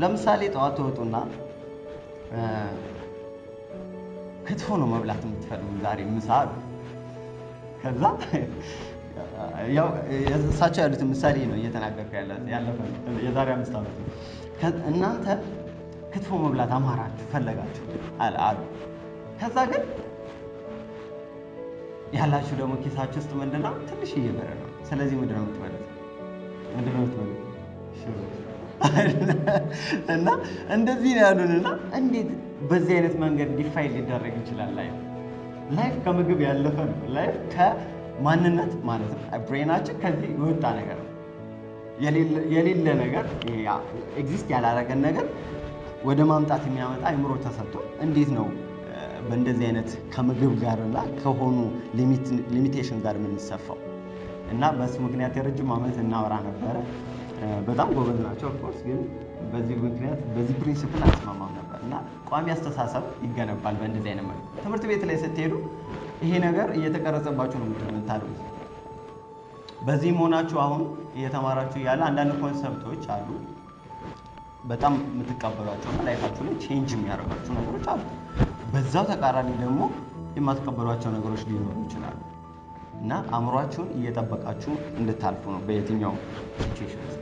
ለምሳሌ ጠዋት ትወጡና ክትፎ ነው መብላት የምትፈልጉ ዛሬ ምሳ አሉ። ከዛ ያው እሳቸው ያሉትን ምሳሌ ነው እየተናገርኩ ያለፈ የዛሬ 5 ዓመት ነው። እናንተ ክትፎ መብላት አማራችሁ ፈለጋችሁ አሉ። ከዛ ግን ያላችሁ ደግሞ ኪሳችሁ ውስጥ ምንድነው ትንሽዬ ብር ነው። ስለዚህ ምንድነው የምትበሉት? እና እንደዚህ ነው ያሉንና እንዴት በዚህ አይነት መንገድ ዲፋይን ሊደረግ ይችላል? ላይፍ ከምግብ ያለፈ ነው። ላይፍ ከማንነት ማለት ነው። ብሬናችን ከዚህ የወጣ ነገር ነው። የሌለ ነገር ኤግዚስት ያላረገን ነገር ወደ ማምጣት የሚያመጣ አይምሮ ተሰጥቶ እንዴት ነው በእንደዚህ አይነት ከምግብ ጋርና ከሆኑ ሊሚቴሽን ጋር የምንሰፋው? እና በሱ ምክንያት የረጅም ዓመት እናወራ ነበረ። በጣም ጎበዝ ናቸው ኦፍኮርስ፣ ግን በዚህ ምክንያት በዚህ ፕሪንሲፕል አልተስማማም ነበር። እና ቋሚ አስተሳሰብ ይገነባል በእንደዚህ አይነት መልኩ። ትምህርት ቤት ላይ ስትሄዱ ይሄ ነገር እየተቀረጸባችሁ ነው የምታደርጉት። በዚህ መሆናችሁ አሁን እየተማራችሁ ያለ አንዳንድ ኮንሰፕቶች አሉ በጣም የምትቀበሏቸውና ላይፋችሁ ላይ ቼንጅ የሚያደርጓቸው ነገሮች አሉ። በዛው ተቃራኒ ደግሞ የማትቀበሏቸው ነገሮች ሊኖሩ ይችላሉ። እና አእምሯችሁን እየጠበቃችሁ እንድታልፉ ነው በየትኛው ሲቹዌሽን